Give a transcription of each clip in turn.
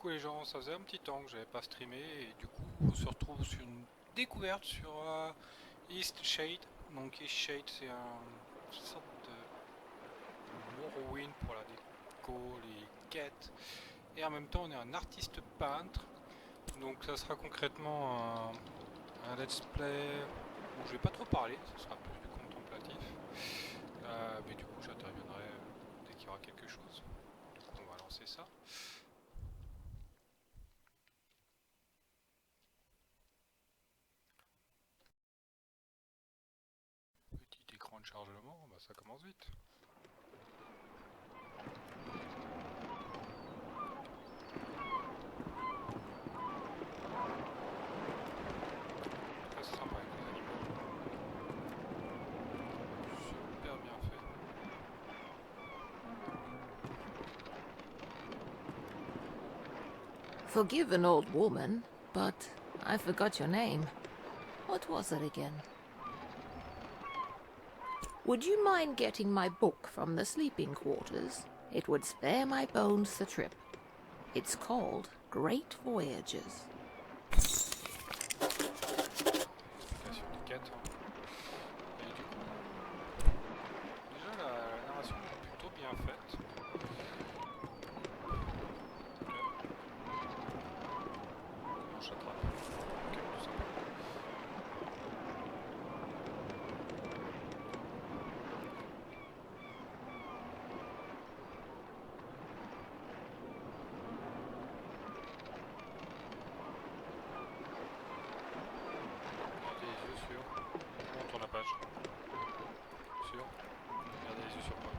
Coucou les gens, ça faisait un petit temps que j'avais pas streamé et du coup on se retrouve sur une découverte sur EastShade. Donc EastShade c'est une sorte de Morrowind pour la déco, les quêtes, et en même temps on est un artiste peintre. Donc ça sera concrètement un let's play où je vais pas trop parler, ce sera plus du contemplatif. Mais du coup j'interviendrai dès qu'il y aura quelque chose. Donc on va lancer ça. Petit écran de chargement, bah ça commence vite. Très sympa avec les animaux. Super bien fait. Forgive an old woman, but I forgot your name. What was it again? Would you mind getting my book from the sleeping quarters? It would spare my bones the trip. It's called Great Voyages. Explication des quêtes. Et du coup, déjà la narration est plutôt bien faite. Comment je t'attrape? Ok, tout simplement. Gardez les yeux sur. On tourne la page. Sur. Gardez les yeux sur quoi?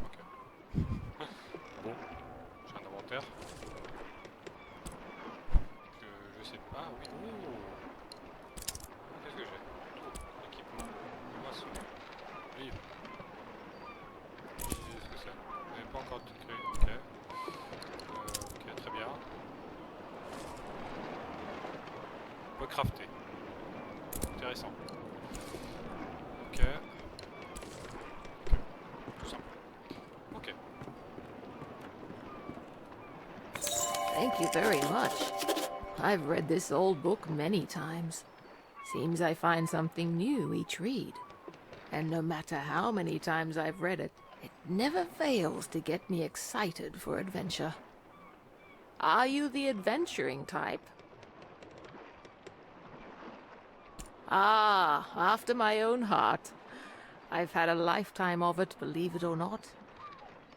Ok. Bon, j'ai un inventaire. Que je sais pas. Ah oui. Oh. Qu'est-ce que j'ai? Tout. Équipement. Moisson. Livre. Je sais ce que c'est. Vous n'avez pas encore de clé. Ok. Ok, très bien. On peut crafter. Intéressant. Ok. Tout simple. Ok. Thank you very much. I've read this old book many times. Seems I find something new each read. And no matter how many times I've read it, it never fails to get me excited for adventure. Are you the adventuring type? Ah, after my own heart. I've had a lifetime of it, believe it or not.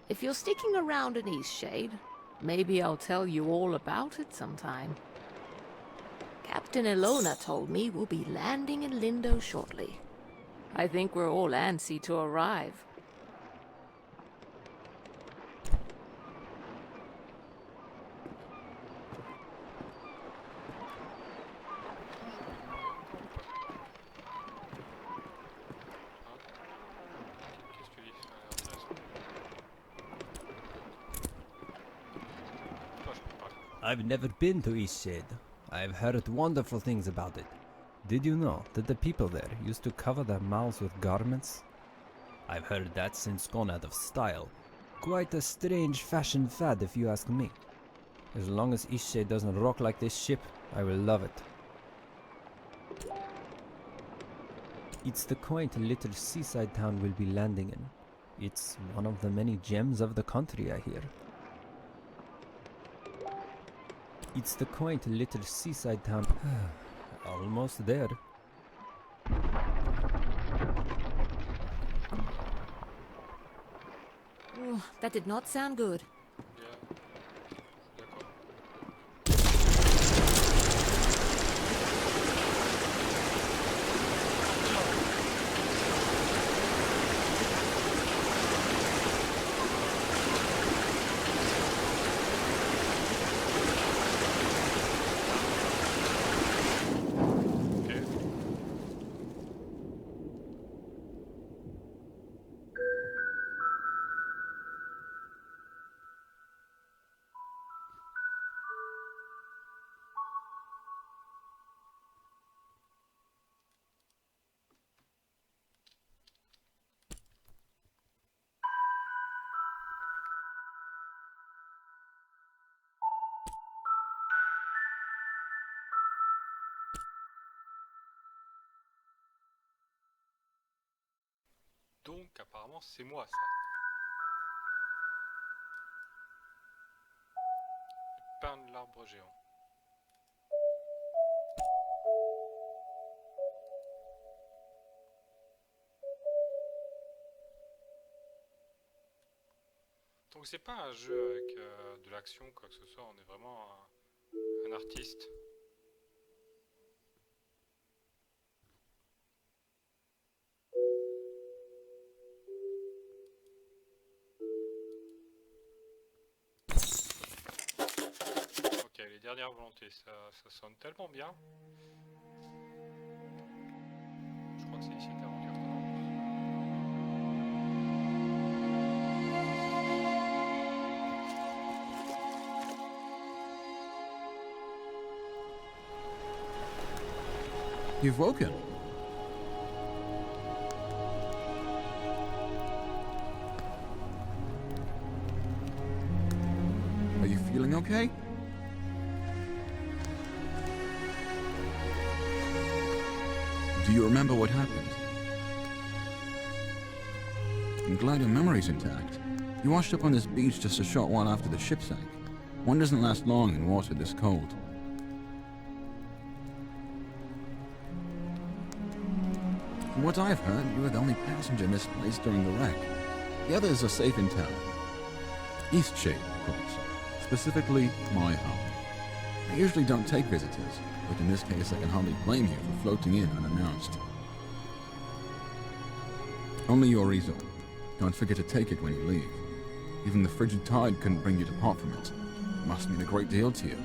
If you're sticking around in Eastshade, maybe I'll tell you all about it sometime. Captain Ilona told me we'll be landing in Lindo shortly. I think we're all antsy to arrive. Qu'est-ce que tu dis? Ça a l'air intéressant. Toi, je peux parler. I've never been to Eastshade. I've heard wonderful things about it. Did you know that the people there used to cover their mouths with garments? I've heard that's since gone out of style. Quite a strange fashion fad if you ask me. As long as Eastshade doesn't rock like this ship, I will love it. It's the quaint little seaside town we'll be landing in. It's one of the many gems of the country, I hear. It's the quaint little seaside town. Almost there. Ooh, that did not sound good. Yeah. D'accord. Normalement, c'est moi ça. Peindre l'arbre géant. Donc c'est pas un jeu avec de l'action quoi que ce soit, on est vraiment un artiste. Ok, les dernières volontés, ça sonne tellement bien. Je crois que c'est ici que l'aventure commence. You've woken. Are you feeling okay? Do you remember what happened? I'm glad your memory's intact. You washed up on this beach just a short while after the ship sank. One doesn't last long in water this cold. From what I've heard, you were the only passenger misplaced during the wreck. The others are safe in town. EastShade, of course. Specifically, my home. I usually don't take visitors, but in this case I can hardly blame you for floating in unannounced. Only your reason. Don't forget to take it when you leave. Even the frigid tide couldn't bring you to part from it. It must mean a great deal to you.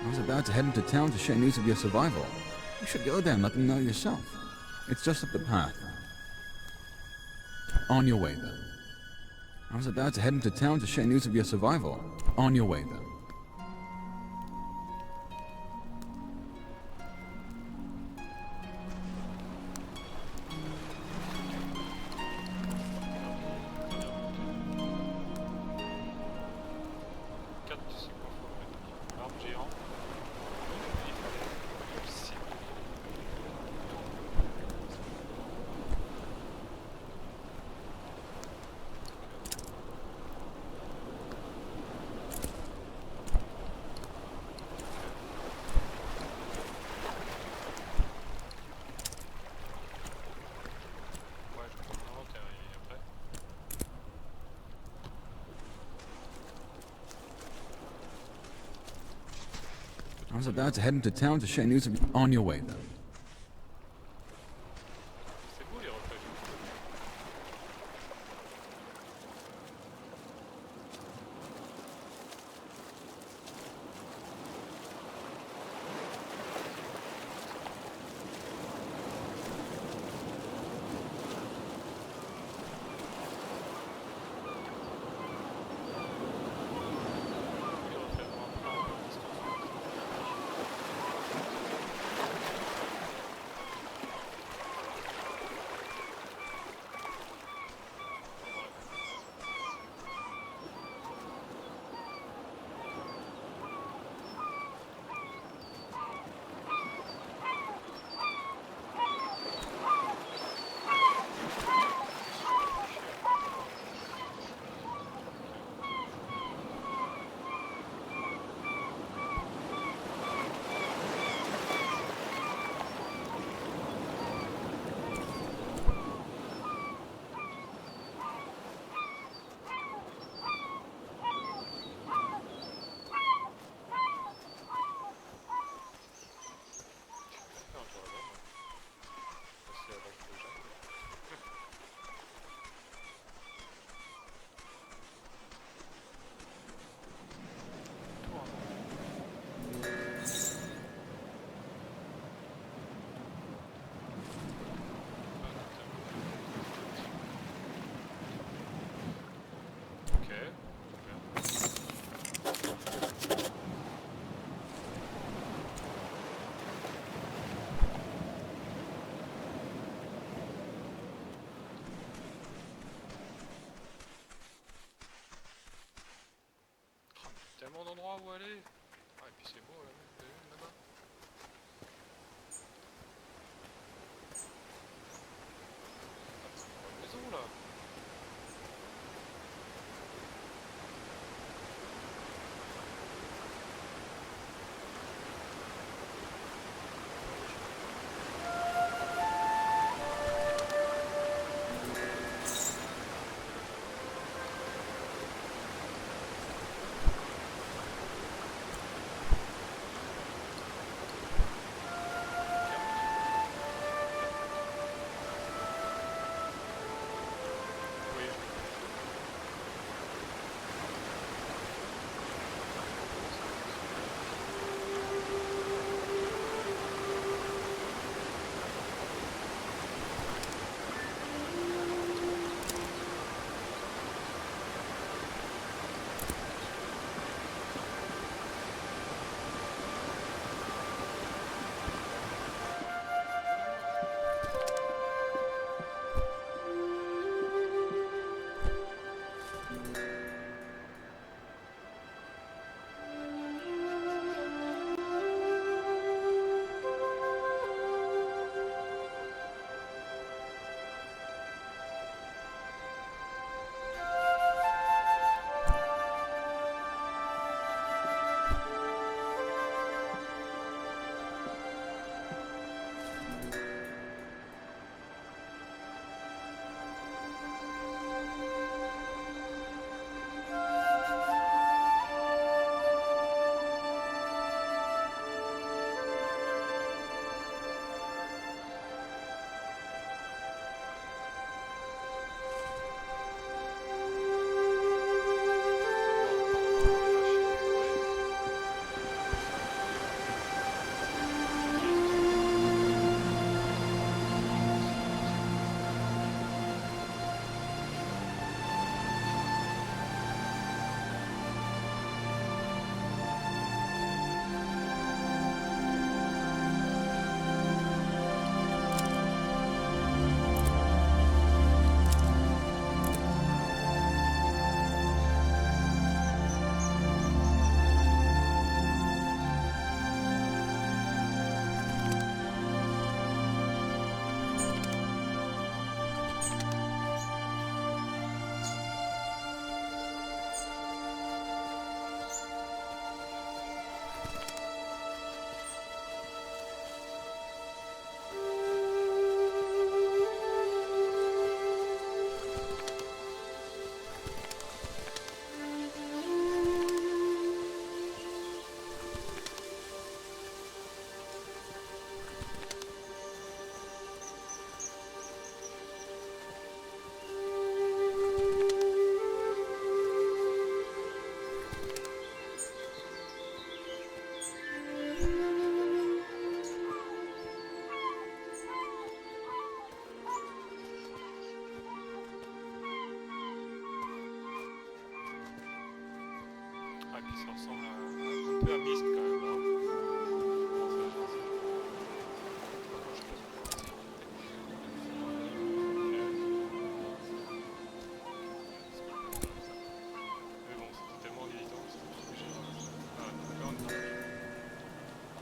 I was about to head into town to share news of your survival. You should go there and let them know yourself. It's just up the path. On your way, then. I was about to head into town to share news of your survival. On your way, then. L'arbre géant. Ouais, je prends mon inventaire et après. I was about to head into town to share news of you. On your way, then. C'est beau les reflets. Les reflets vont un peu en distance. Non, je vois moi. C'est avec le jardin. Tout en haut. Ok. Tellement d'endroits où aller. Ah, et puis c'est beau là, vous avez vu, là-bas.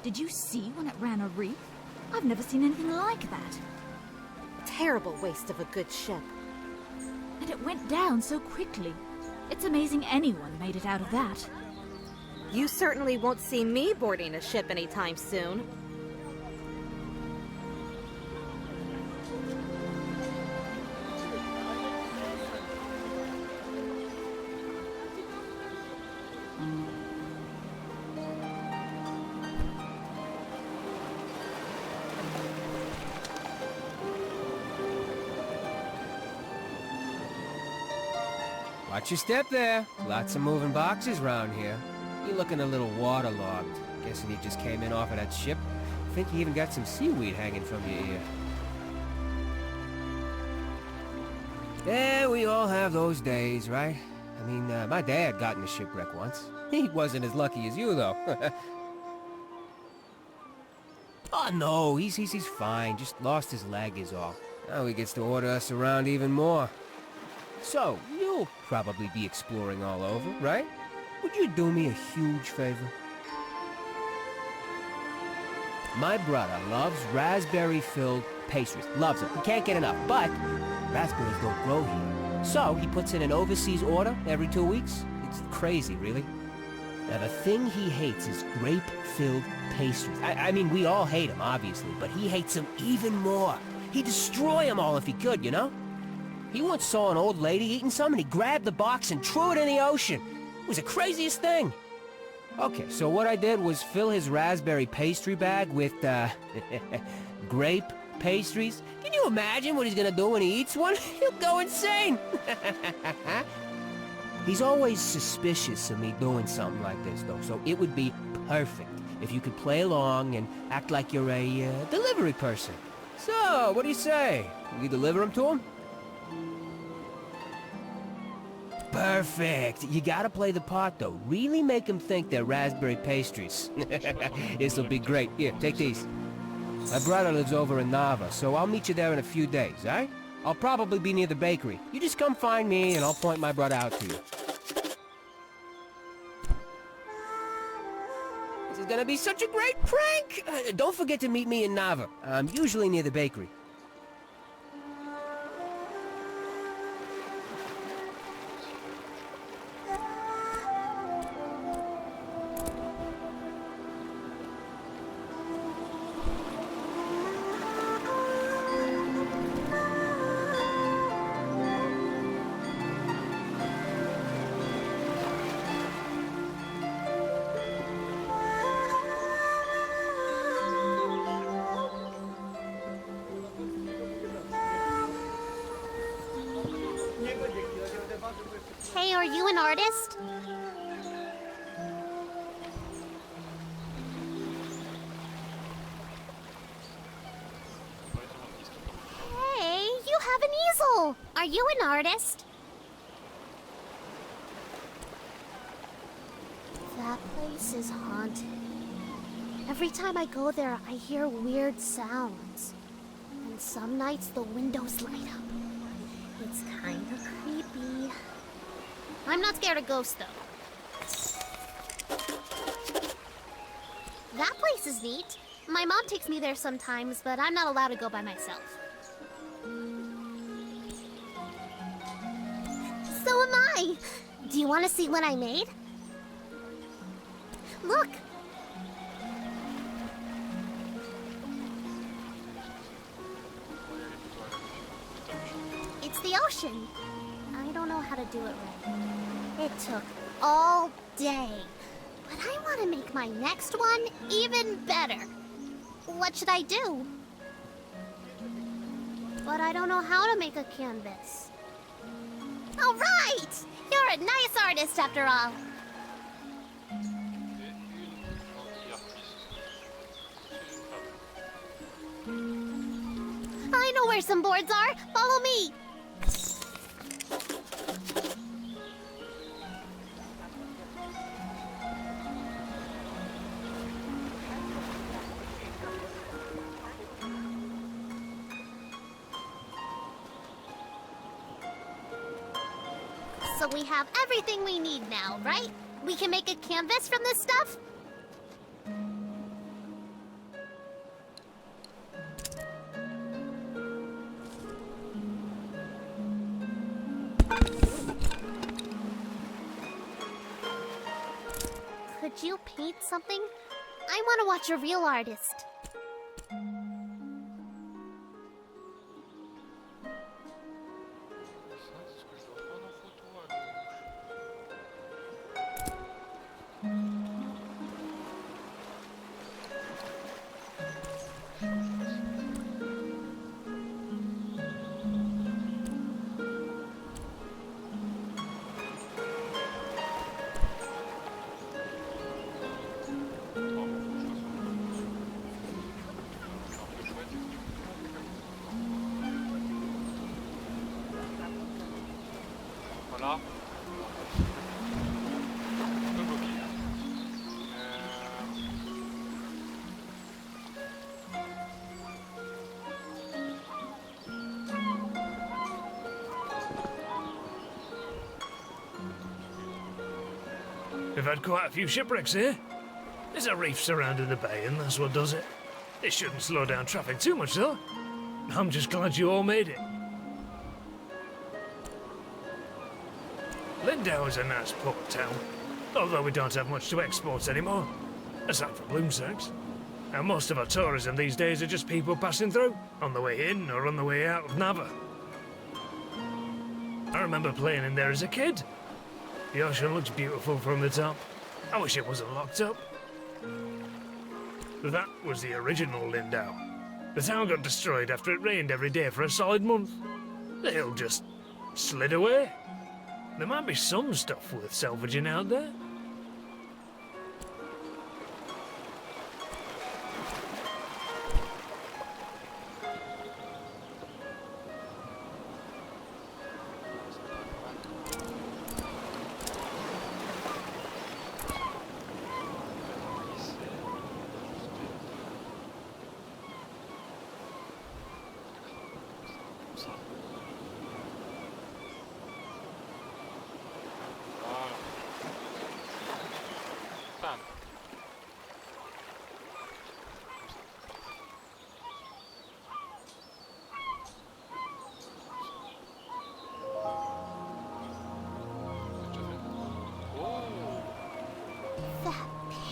Did you see when it ran a reef? I've never seen anything like that. Terrible waste of a good ship. And it went down so quickly. It's amazing anyone made it out of that. You certainly won't see me boarding a ship anytime soon. Watch your step there. Lots of moving boxes round here. You're looking a little waterlogged. Guessing you just came in off of that ship. Think you even got some seaweed hanging from your ear. Yeah, we all have those days, right? I mean, my dad got in a shipwreck once. He wasn't as lucky as you, though. Oh, no, he's fine. Just lost his leg is all. Now he gets to order us around even more. So, you'll probably be exploring all over, right? Would you do me a huge favor? My brother loves raspberry-filled pastries. Loves them. He can't get enough, but raspberries don't grow here. So, he puts in an overseas order every 2 weeks. It's crazy, really. Now, the thing he hates is grape-filled pastries. I mean, we all hate them, obviously, but he hates them even more. He'd destroy them all if he could, you know? He once saw an old lady eating some, and he grabbed the box and threw it in the ocean. It was the craziest thing. Okay, so what I did was fill his raspberry pastry bag with, grape pastries. Can you imagine what he's gonna do when he eats one? He'll go insane! He's always suspicious of me doing something like this, though, so it would be perfect if you could play along and act like you're a, delivery person. So, what do you say? You deliver them to him? Perfect. You gotta play the part, though. Really make him think they're raspberry pastries. This'll be great. Here, take these. My brother lives over in Nava, so I'll meet you there in a few days, all right? I'll probably be near the bakery. You just come find me, and I'll point my brother out to you. This is gonna be such a great prank! Don't forget to meet me in Nava. I'm usually near the bakery. Hey, are you an artist? Hey, you have an easel! Are you an artist? That place is haunted. Every time I go there, I hear weird sounds. And some nights the windows light up. It's kinda creepy. I'm not scared of ghosts, though. That place is neat. My mom takes me there sometimes, but I'm not allowed to go by myself. So am I! Do you want to see what I made? Look! It's the ocean. I don't know how to do it right. It took all day. But I want to make my next one even better. What should I do? But I don't know how to make a canvas. All right! You're a nice artist after all. I know where some boards are. Follow me. So we have everything we need now, right? We can make a canvas from this stuff? Could you paint something? I want to watch a real artist. Ça, c'est ce que je dois prendre en photo à gauche. Voilà. Un peu bloqué. We've had quite a few shipwrecks here. There's a reef surrounding the bay, and that's what does it. It shouldn't slow down traffic too much, though. I'm just glad you all made it. Lindau is a nice port town, although we don't have much to export anymore, aside from bloom sacks. And most of our tourism these days are just people passing through, on the way in or on the way out of Nava. I remember playing in there as a kid. The ocean looks beautiful from the top. I wish it wasn't locked up. That was the original Lindau. The town got destroyed after it rained every day for a solid month. The hill just slid away. There might be some stuff worth salvaging out there.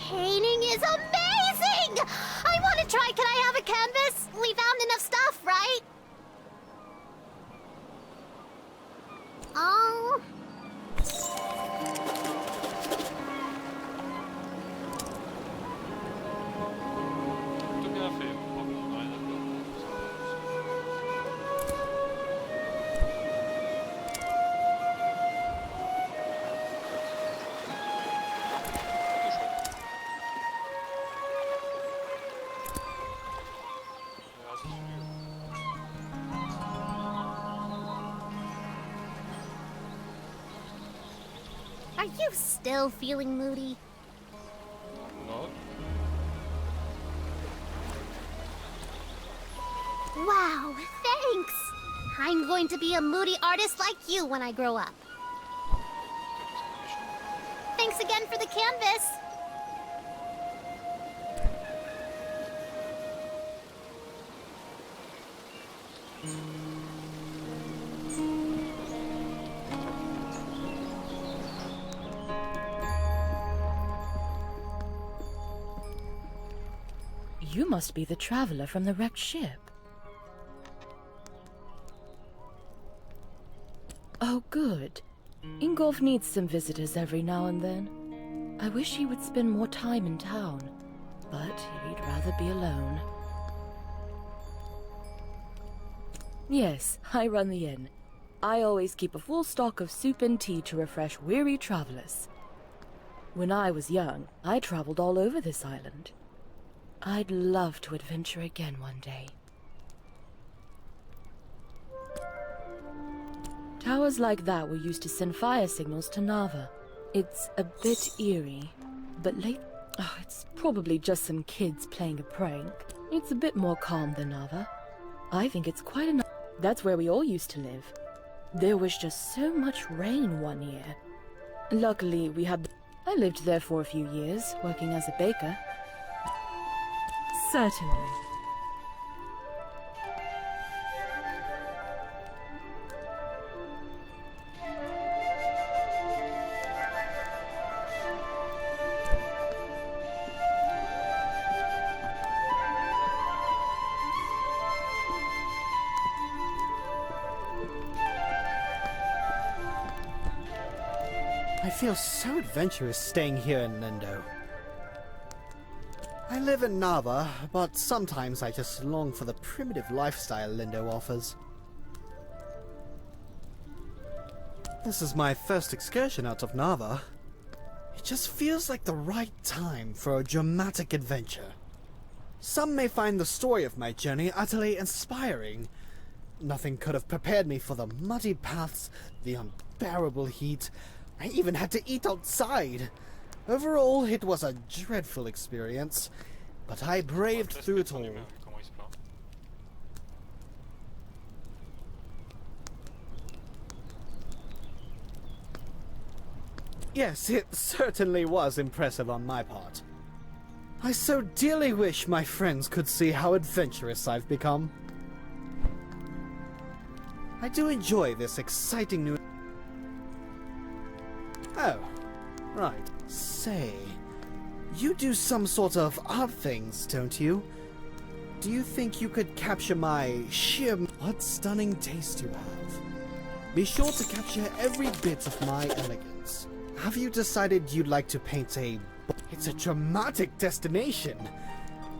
Painting is amazing! I want to try. Can I have a canvas? We found enough stuff, right? Oh. Plutôt bien fait, par contre, rien à dire. Are you still feeling moody? No. Wow, thanks! I'm going to be a moody artist like you when I grow up. Thanks again for the canvas! You must be the traveler from the wrecked ship. Oh, good. Ingolf needs some visitors every now and then. I wish he would spend more time in town, but he'd rather be alone. Yes, I run the inn. I always keep a full stock of soup and tea to refresh weary travelers. When I was young, I traveled all over this island. I'd love to adventure again one day. Towers like that were used to send fire signals to Nava. It's a bit eerie, but it's probably just some kids playing a prank. It's a bit more calm than Nava. I think it's quite enough. That's where we all used to live. There was just so much rain one year. Luckily, I lived there for a few years, working as a baker. Certainly. I feel so adventurous staying here in Lindo. I live in Nava, but sometimes I just long for the primitive lifestyle Lindo offers. This is my first excursion out of Nava. It just feels like the right time for a dramatic adventure. Some may find the story of my journey utterly inspiring. Nothing could have prepared me for the muddy paths, the unbearable heat. I even had to eat outside. Overall, it was a dreadful experience, but I braved through it all. Yes, it certainly was impressive on my part. I so dearly wish my friends could see how adventurous I've become. I do enjoy this exciting new... Oh, right. Say, you do some sort of odd things, don't you? Do you think you could capture my sheer... What stunning taste you have. Be sure to capture every bit of my elegance. Have you decided you'd like to paint a... It's a dramatic destination.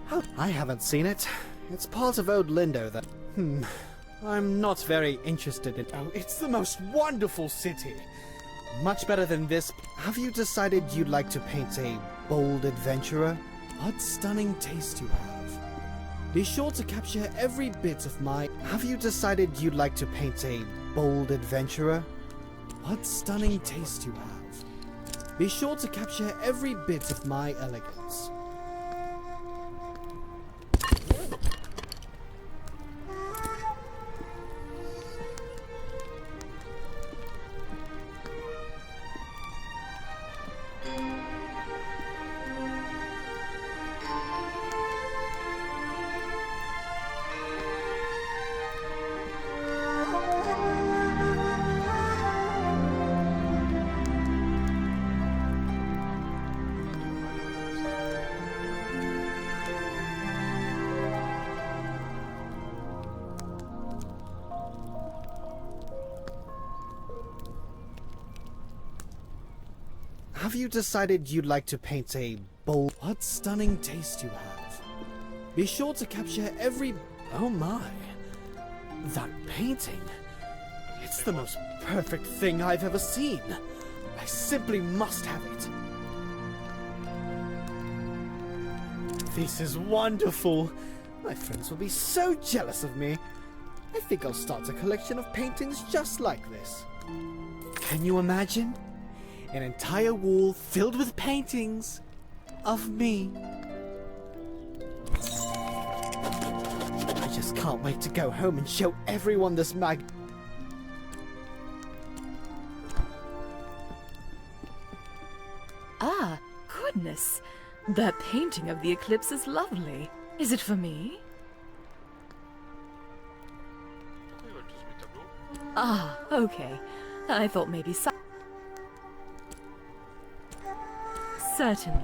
How... I haven't seen it. It's part of Old Lindo that... I'm not very interested in... Oh, it's the most wonderful city. Much better than this. Have you decided you'd like to paint a bold adventurer? What stunning taste you have. Be sure to capture every bit of my... Have you decided you'd like to paint a bold adventurer? What stunning taste you have. Be sure to capture every bit of my elegance. Have you decided you'd like to paint a bold... What stunning taste you have. Be sure to capture every... Oh my. That painting. It's the most perfect thing I've ever seen. I simply must have it. This is wonderful. My friends will be so jealous of me. I think I'll start a collection of paintings just like this. Can you imagine? An entire wall filled with paintings of me. I just can't wait to go home and show everyone this mag... Ah, goodness. That painting of the eclipse is lovely. Is it for me? Ah, okay. I thought maybe some... Certainly.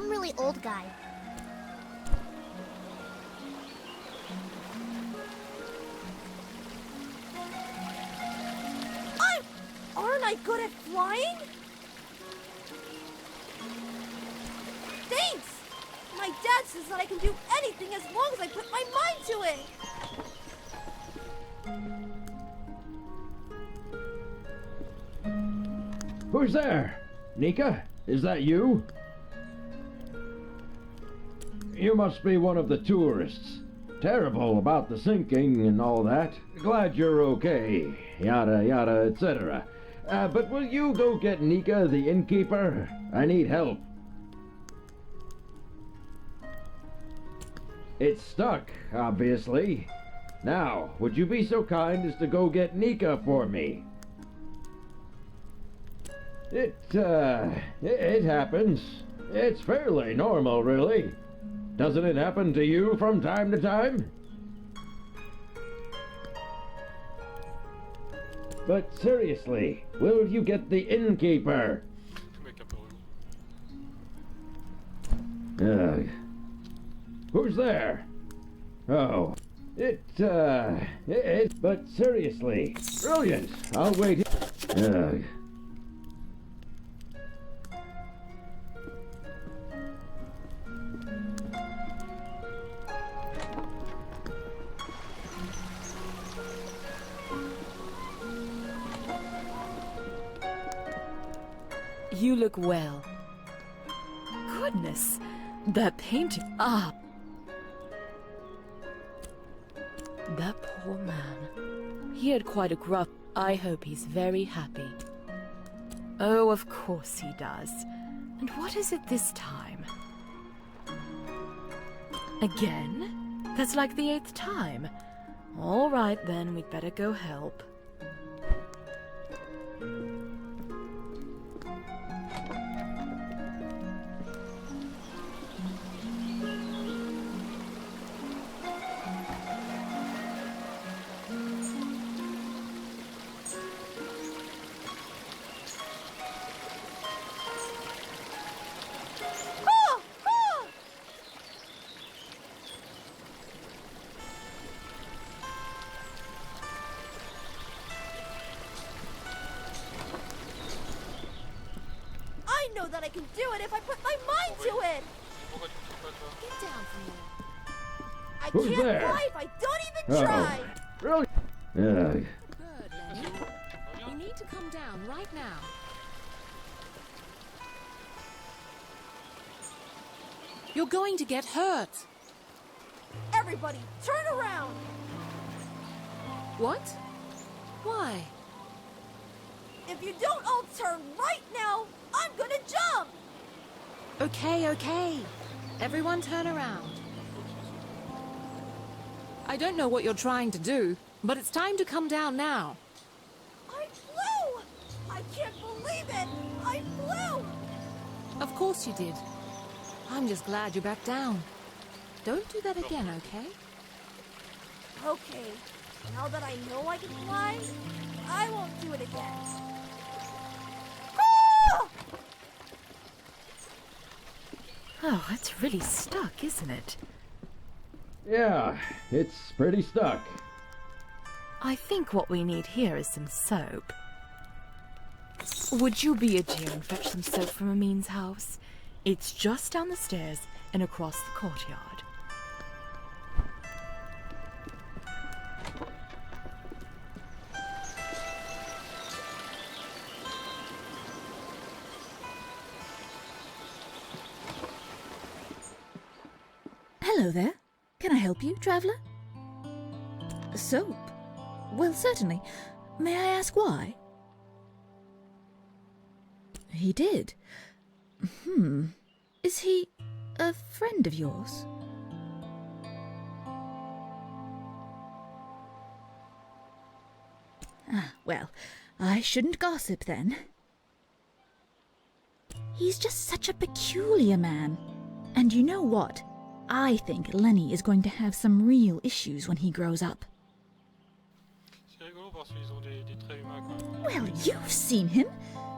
some really old guy. Aren't I good at flying? Thanks! My dad says that I can do anything as long as I put my mind to it! Who's there? Nika? Is that you? You must be one of the tourists. Terrible about the sinking and all that. Glad you're okay. Yada yada, etc. But will you go get Nika, the innkeeper? I need help. It's stuck, obviously. Now, would you be so kind as to go get Nika for me? It happens. It's fairly normal, really. Doesn't it happen to you from time to time? But seriously, will you get the innkeeper? Who's there? Oh, but seriously, brilliant. I'll wait. You look well. Goodness, that painting. Ah! That poor man. He had quite a gruff. I hope he's very happy. Oh, of course he does. And what is it this time? Again? That's like the 8th time. All right then, we'd better go help. I know that I can do it if I put my mind to it! Get down from there. I Who's can't there? fly if I don't even try! Really? Bird, Lenny. You need to come down right now. You're going to get hurt. Everybody, turn around! What? Why? If you don't all turn right now, I'm gonna jump! Okay, okay. Everyone turn around. I don't know what you're trying to do, but it's time to come down now. I flew! I can't believe it! I flew! Of course you did. I'm just glad you're back down. Don't do that again, okay? Okay, now that I know I can fly, I won't do it again. Ah! Oh, it's really stuck, isn't it? Yeah, it's pretty stuck. I think what we need here is some soap. Would you be a dear and fetch some soap from Amin's house? It's just down the stairs and across the courtyard. Hello there. Can I help you, traveller? Soap? Well, certainly. May I ask why? He did. Is he a friend of yours? Ah, well, I shouldn't gossip then. He's just such a peculiar man. And you know what? I think Lenny is going to have some real issues when he grows up. Well, you've seen him.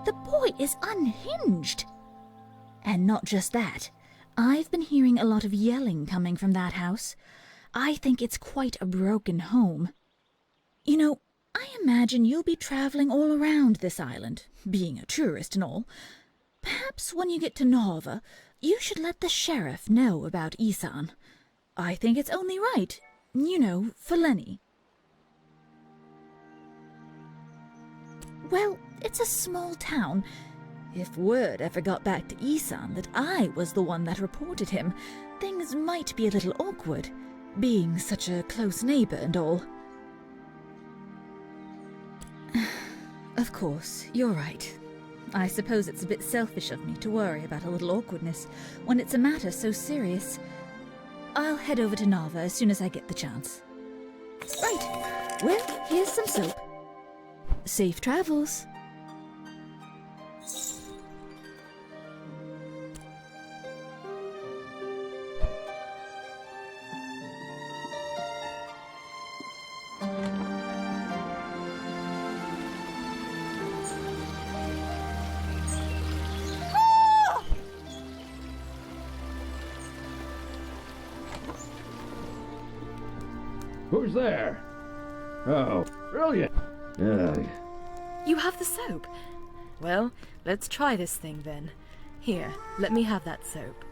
The boy is unhinged. And not just that. I've been hearing a lot of yelling coming from that house. I think it's quite a broken home. You know, I imagine you'll be traveling all around this island, being a tourist and all. Perhaps when you get to Nava, you should let the sheriff know about Isan. I think it's only right, you know, for Lenny. Well, it's a small town. If word ever got back to Isan that I was the one that reported him, things might be a little awkward, being such a close neighbor and all. Of course, you're right. I suppose it's a bit selfish of me to worry about a little awkwardness when it's a matter so serious. I'll head over to Nava as soon as I get the chance. Right. Well, here's some soap. Safe travels. Who's there? Oh, brilliant. You have the soap. Well, let's try this thing then. Here, let me have that soap.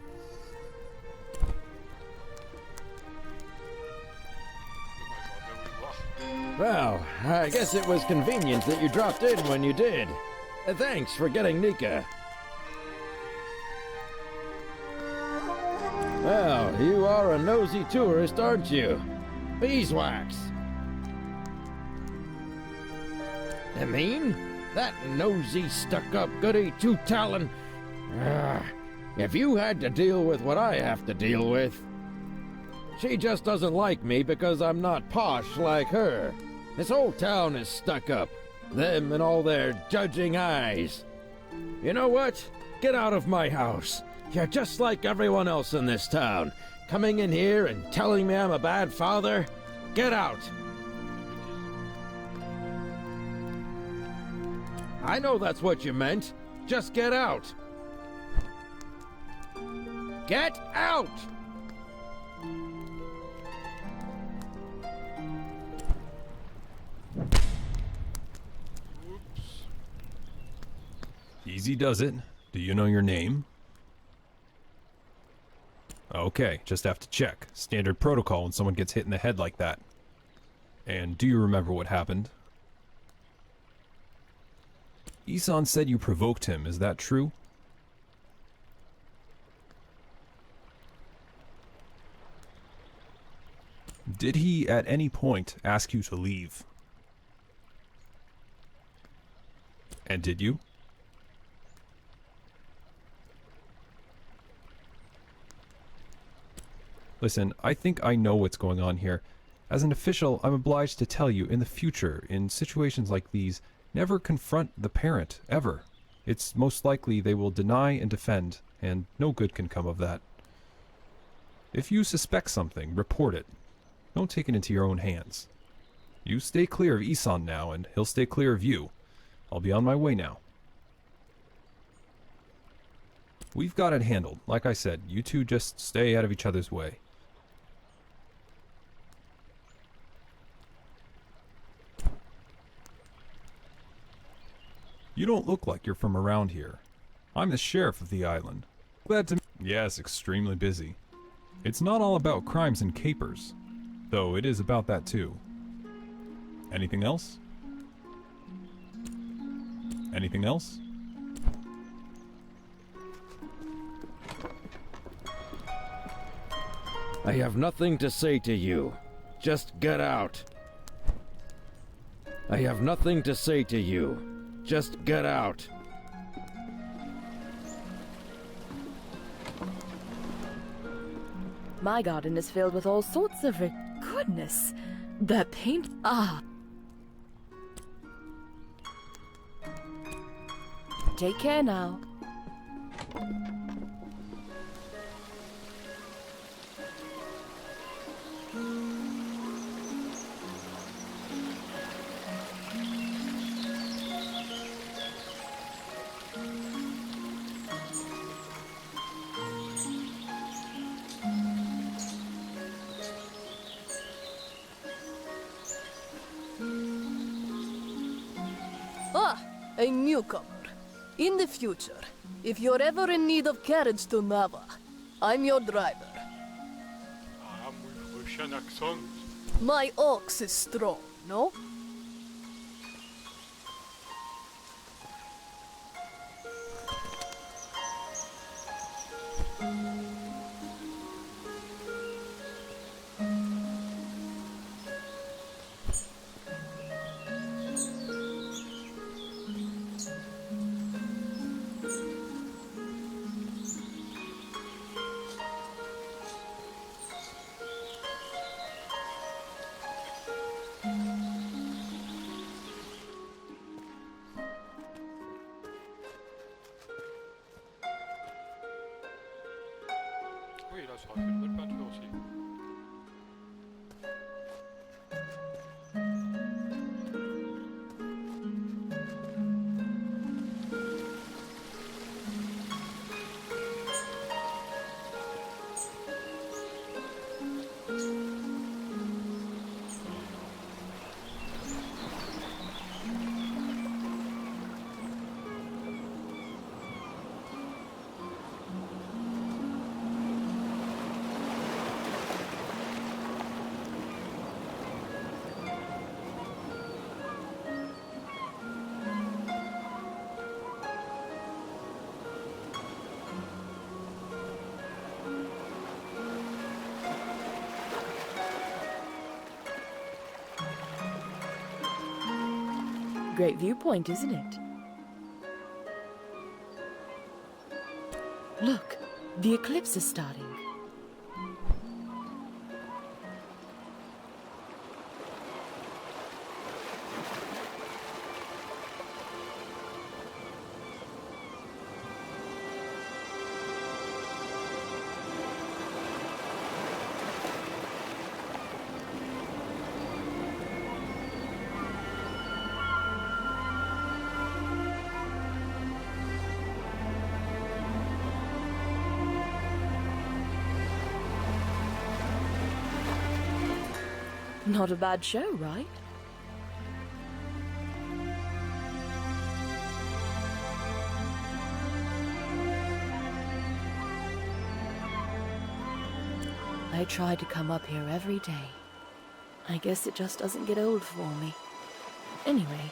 Well, I guess it was convenient that you dropped in when you did. Thanks for getting Nika. Well, you are a nosy tourist, aren't you? Beeswax. I mean, that nosy, stuck-up goody two-talon. If you had to deal with what I have to deal with. She just doesn't like me because I'm not posh like her. This whole town is stuck up. Them and all their judging eyes. You know what? Get out of my house. You're just like everyone else in this town. Coming in here and telling me I'm a bad father? Get out! I know that's what you meant. Just get out! Get out! Easy does it. Do you know your name? Okay, just have to check. Standard protocol when someone gets hit in the head like that. And do you remember what happened? Isan said you provoked him, is that true? Did he at any point ask you to leave? And did you? Listen, I think I know what's going on here. As an official, I'm obliged to tell you, in the future, in situations like these, never confront the parent, ever. It's most likely they will deny and defend, and no good can come of that. If you suspect something, report it. Don't take it into your own hands. You stay clear of Isan now, and he'll stay clear of you. I'll be on my way now. We've got it handled. Like I said, you two just stay out of each other's way. You don't look like you're from around here. I'm the sheriff of the island. Glad to... Yes, extremely busy. It's not all about crimes and capers, though it is about that too. Anything else? Anything else? I have nothing to say to you. Just get out. I have nothing to say to you. Just get out. My garden is filled with all sorts of goodness. The paint... Take care now. a newcomer. In the future, if you're ever in need of carriage to Nava, I'm your driver. With Russian accent. My ox is strong, no? Oui, là, ça aurait fait une bonne peinture aussi. Great viewpoint, isn't it? Look, the eclipse is starting. Not a bad show, right? I try to come up here every day. I guess it just doesn't get old for me. Anyway,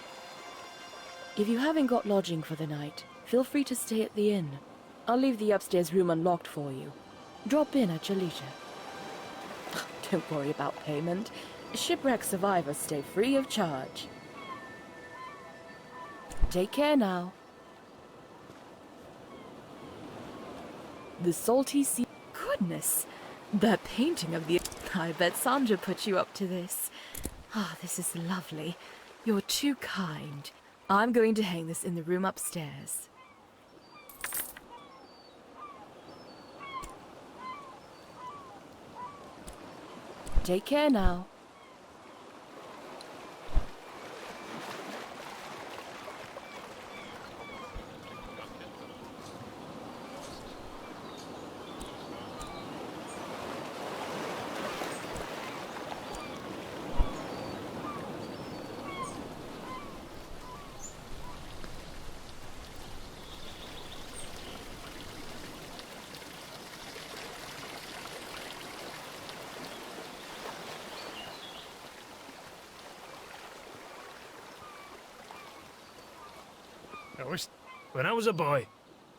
if you haven't got lodging for the night, feel free to stay at the inn. I'll leave the upstairs room unlocked for you. Drop in at your leisure. Don't worry about payment. Shipwreck survivors stay free of charge. Take care now. The salty sea... Goodness! That painting of the... I bet Sandra put you up to this. Ah, this is lovely. You're too kind. I'm going to hang this in the room upstairs. Take care now. When I was a boy,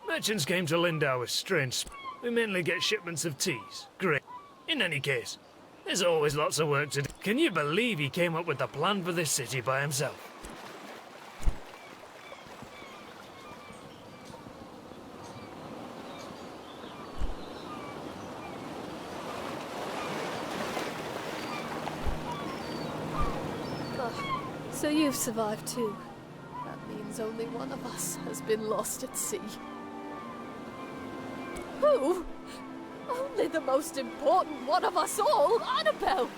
merchants came to Lindau with strange... We mainly get shipments of teas, grain. In any case, there's always lots of work to do. Can you believe he came up with the plan for this city by himself? So you've survived too. That means only one of us has been lost at sea. Who? Only the most important one of us all, Annabelle!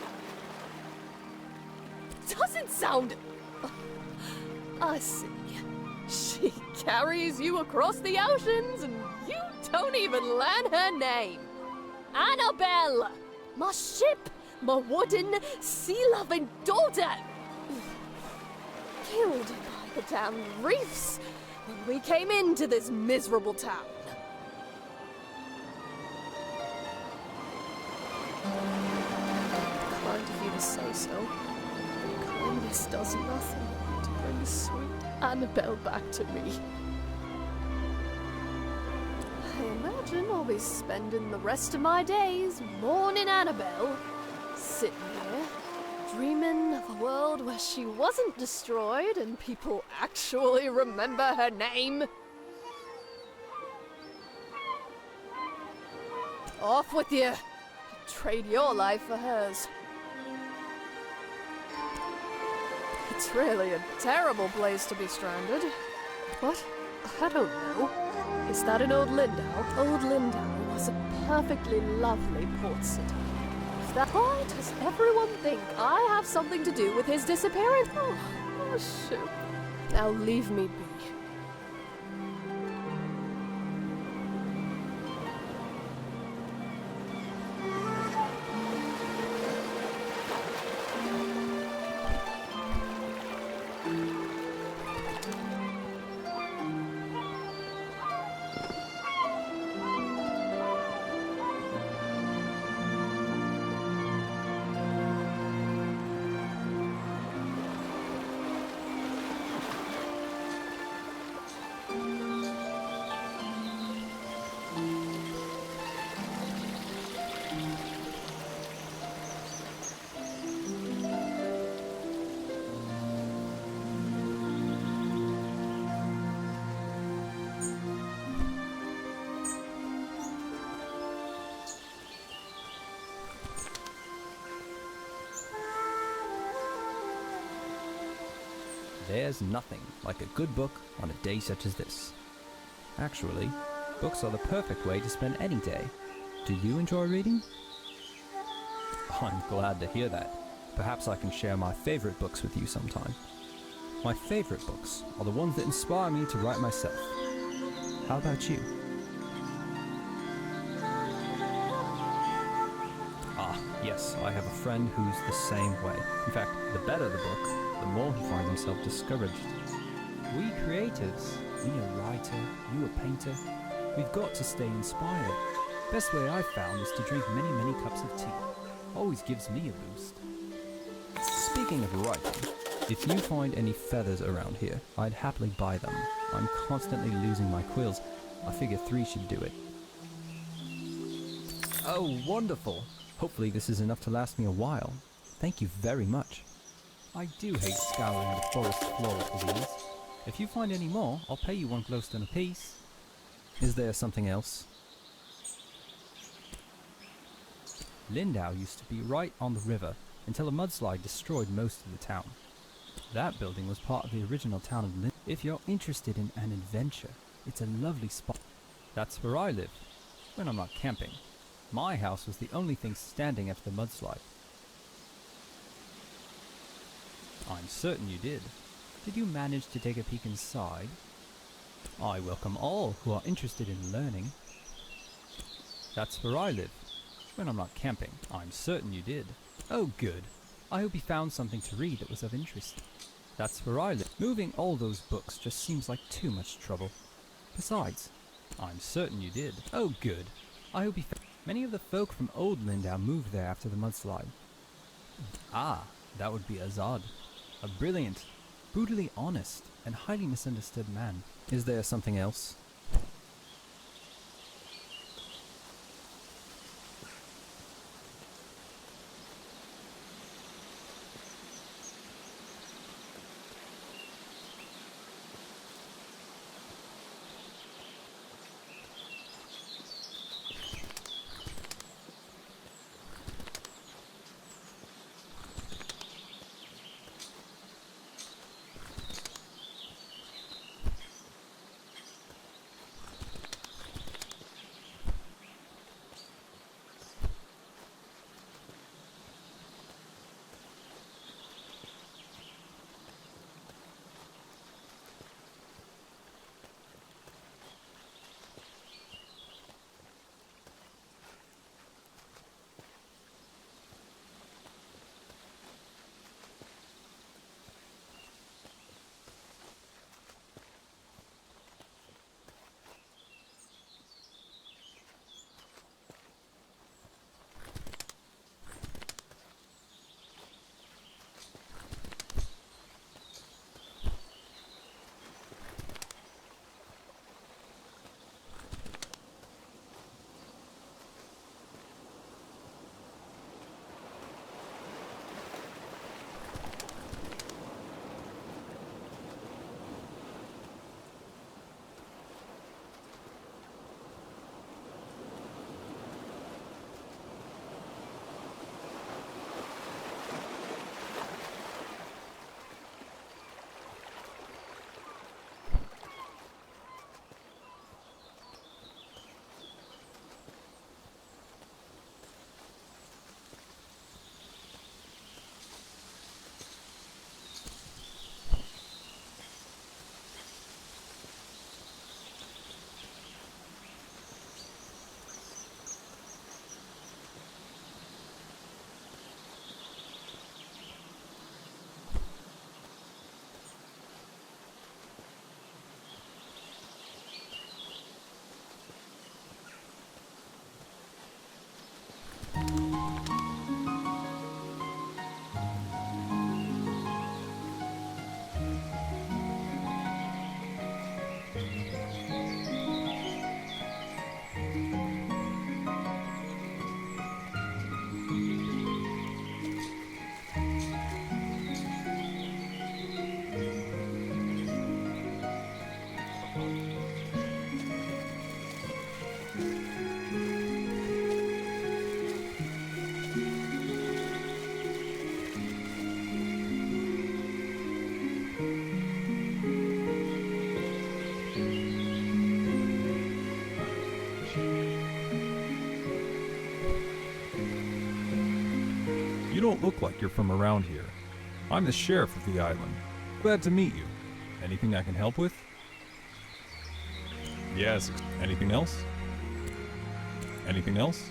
Doesn't sound... I see. She carries you across the oceans and you don't even learn her name. Annabelle! My ship! My wooden, sea-loving daughter! Killed by the damn reefs when we came into this miserable town. Kind of you to say so. Kindness does nothing to bring sweet Annabelle back to me. I imagine I'll be spending the rest of my days mourning Annabelle, sitting here, dreaming of a world where she wasn't destroyed and people actually remember her name. Off with you! Trade your life for hers. It's really a terrible place to be stranded. What? I don't know. Is that an old Lindau? Old Lindau was a perfectly lovely port city. If that, why does everyone think I have something to do with his disappearance? Oh shoot. Now leave me be. There's nothing like a good book on a day such as this. Actually, books are the perfect way to spend any day. Do you enjoy reading? I'm glad to hear that. Perhaps I can share my favorite books with you sometime. My favorite books are the ones that inspire me to write myself. How about you? Ah, yes, I have a friend who's the same way. In fact, the better the book, the more he finds himself discouraged. We creatives, me a writer, you a painter, we've got to stay inspired. Best way I've found is to drink many cups of tea. Always gives me a boost. Speaking of writing, if you find any feathers around here, I'd happily buy them. I'm constantly losing my quills. I figure 3 should do it. Oh, wonderful! Hopefully this is enough to last me a while. Thank you very much. I do hate scouring the forest floor for these. If you find any more, I'll pay you 1 glowstone apiece. Is there something else? Lindau used to be right on the river until a mudslide destroyed most of the town. That building was part of the original town of Lindau. If you're interested in an adventure, it's a lovely spot. That's where I live, when I'm not camping. My house was the only thing standing after the mudslide. I'm certain you did. Did you manage to take a peek inside? I welcome all who are interested in learning. That's where I live, when I'm not camping. I'm certain you did. Oh good. I hope you found something to read that was of interest. That's where I live. Moving all those books just seems like too much trouble. Besides, I'm certain you did. Oh good. I hope you found... Many of the folk from Old Lindau moved there after the mudslide. Ah, that would be Azad. A brilliant, brutally honest, and highly misunderstood man. Is there something else? look like you're from around here. I'm the sheriff of the island. Glad to meet you. Anything I can help with? Yes. Anything else? Anything else?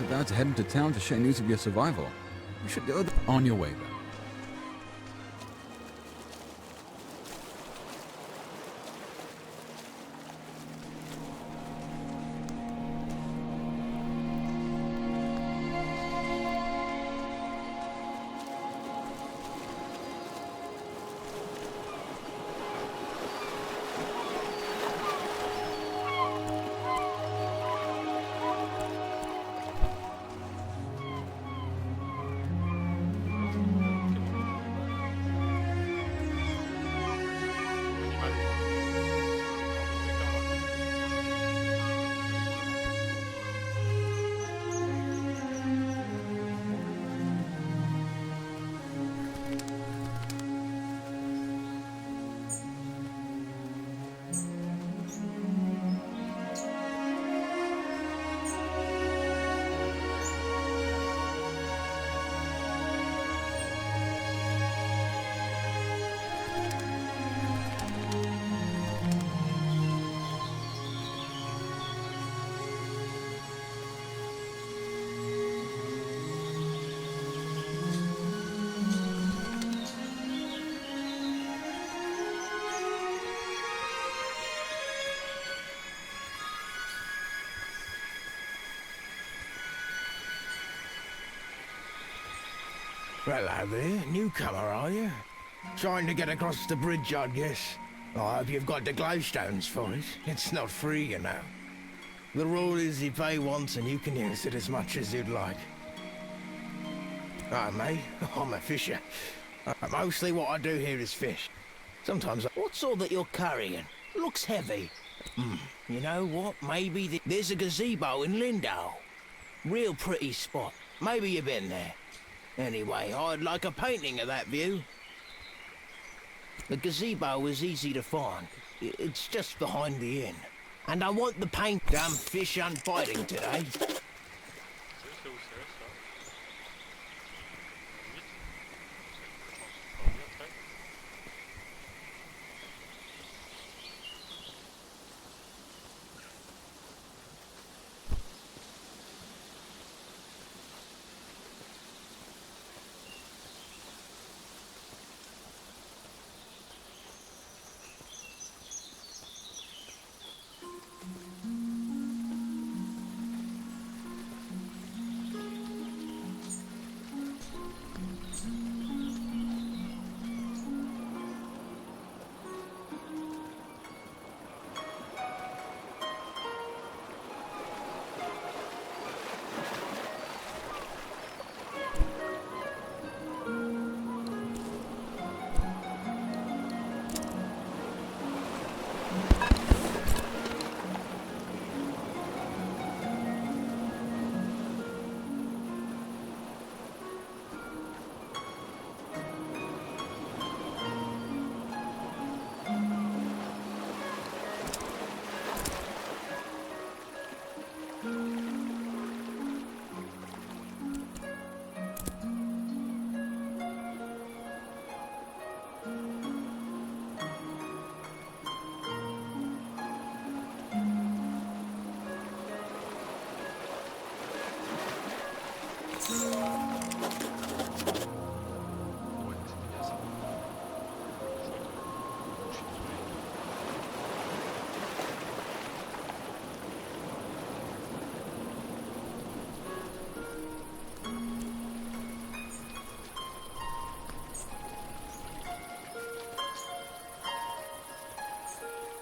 About to head into town to share news of your survival. You should go on your way then. Hello there, newcomer, are you? Trying to get across the bridge, I guess. I hope you've got the glowstones for it. It's not free, you know. The rule is you pay once and you can use it as much as you'd like. Mate, I'm a fisher. Mostly what I do here is fish. Sometimes what's all that you're carrying? Looks heavy. You know what? Maybe there's a gazebo in Lindau. Real pretty spot. Maybe you've been there. Anyway, I'd like a painting of that view. The gazebo is easy to find. It's just behind the inn. And I want the paint. Damn fish aren't biting today.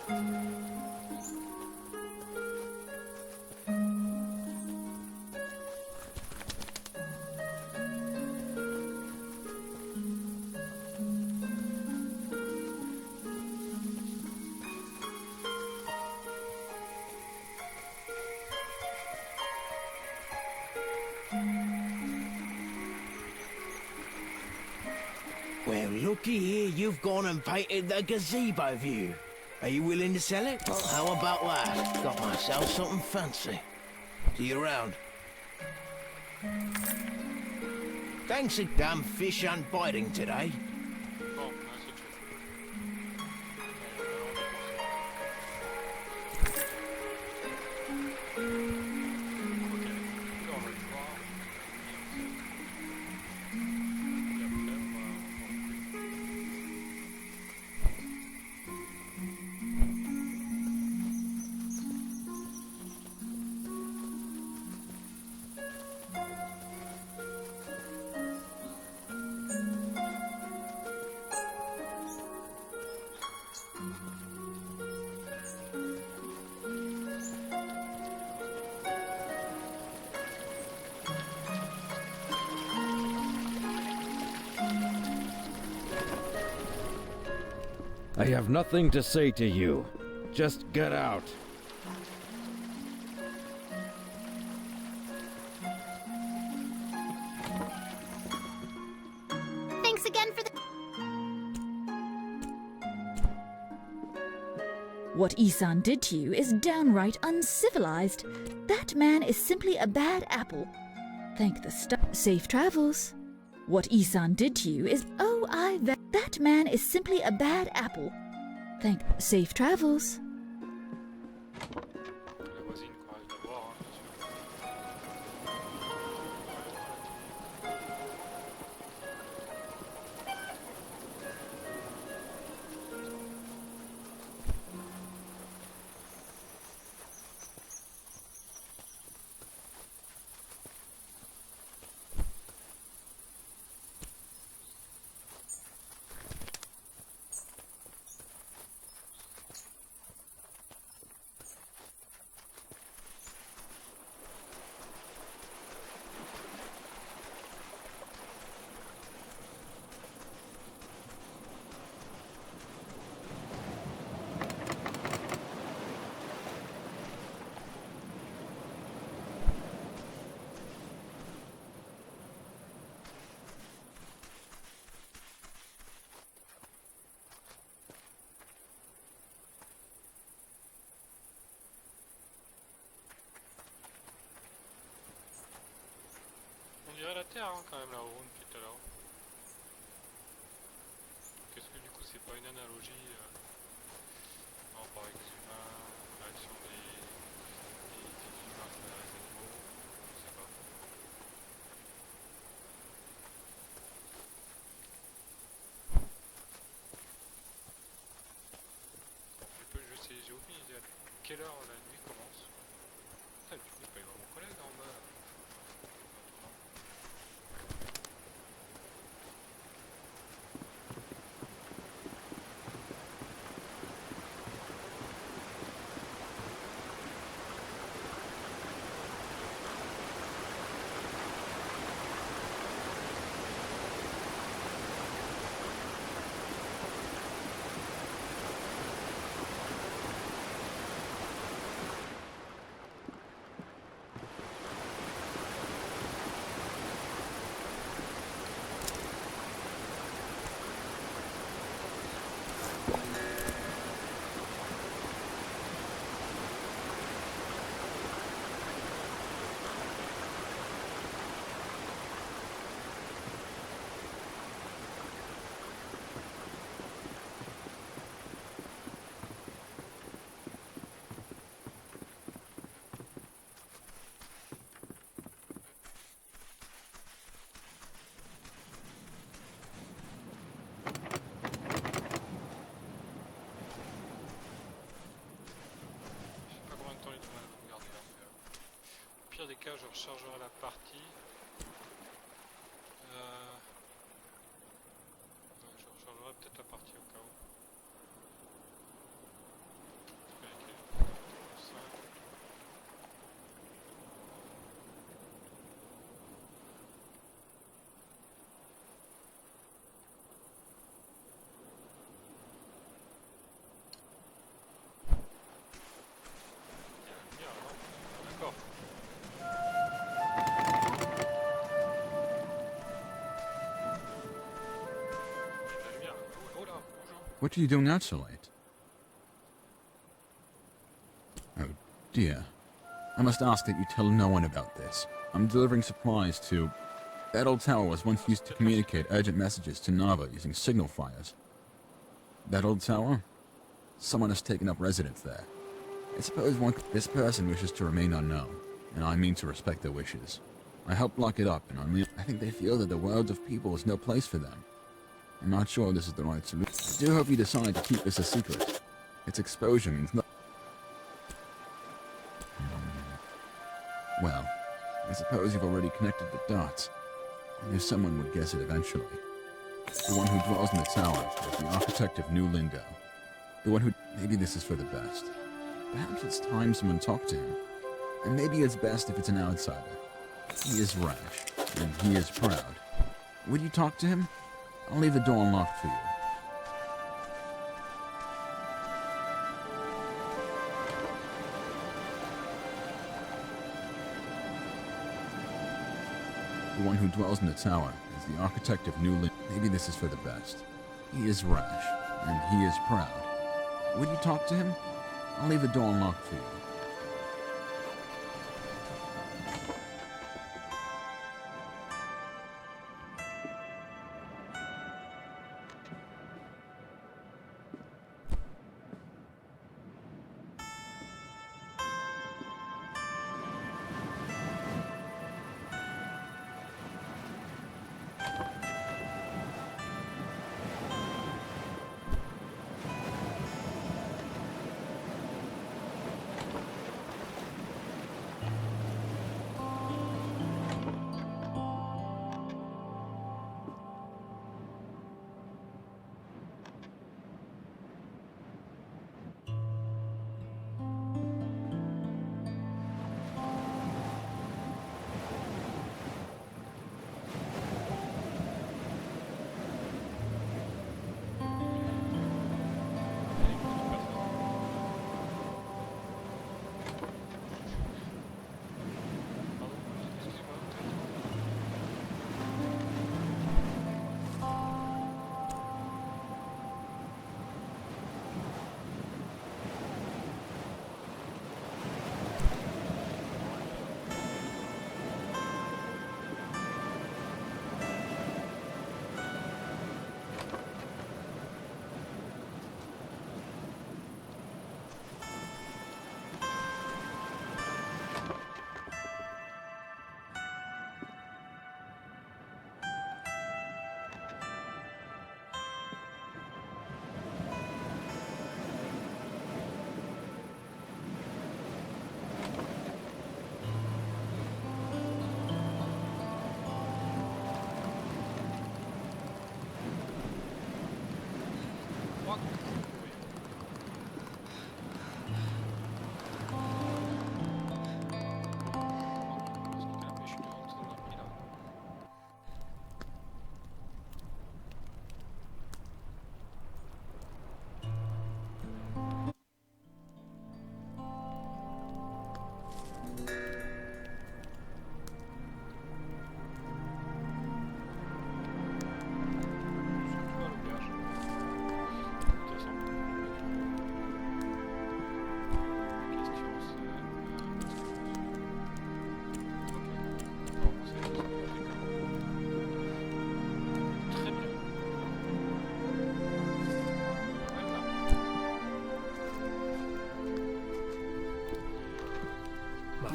Well, looky here, you've gone and painted the gazebo view. Are you willing to sell it? Well, how about that? Got myself something fancy. See you around. Thanks, damn fish aren't biting today. I have nothing to say to you. Just get out. Thanks again for the... What Isan did to you is downright uncivilized. That man is simply a bad apple. Thank the safe travels. What Isan did to you is... That man is simply a bad apple. Thank safe travels. On dirait la Terre hein, quand même là-haut depuis tout à l'heure. Qu'est-ce que du coup c'est pas une analogie par rapport avec les humains, l'action des humains envers les animaux, je sais pas. J'ai aucune idée à quelle heure la nuit commence. Putain, tu peux pas y voir mon collègue en bas. Des cas je rechargerai la partie je rechargerai peut-être la partie au cas où What are you doing out so late? Oh, dear. I must ask that you tell no one about this. I'm delivering supplies to... That old tower was once used to communicate urgent messages to Nava using signal fires. That old tower? Someone has taken up residence there. I suppose this person wishes to remain unknown, and I mean to respect their wishes. I helped lock it up, and I think they feel that the world of people is no place for them. I'm not sure this is the right solution. I do hope you decide to keep this a secret. Its exposure means nothing. Well, I suppose you've already connected the dots. I knew someone would guess it eventually. The one who dwells in the tower is the architect of New Lingo. The one who... Maybe this is for the best. Perhaps it's time someone talked to him. And maybe it's best if it's an outsider. He is rash, and he is proud. Would you talk to him? I'll leave the door unlocked for you. The one who dwells in the tower is the architect of New Lingo. Maybe this is for the best. He is rash, and he is proud. Would you talk to him? I'll leave the door unlocked for you.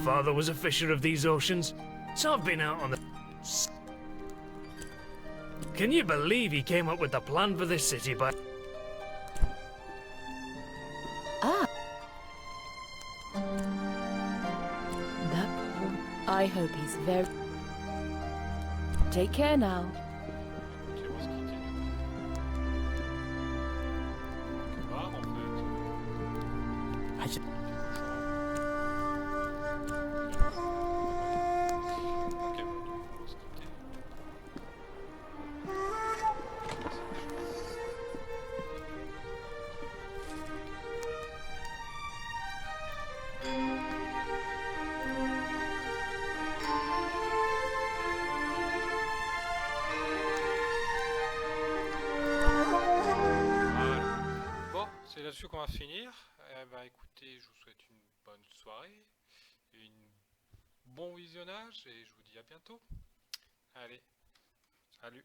Father was a fisher of these oceans, so I've been out on the... Can you believe he came up with the plan for this city by... Ah. That... I hope he's very... Take care now. finir. Eh ben, écoutez, je vous souhaite une bonne soirée, bon visionnage et je vous dis à bientôt. Allez, salut.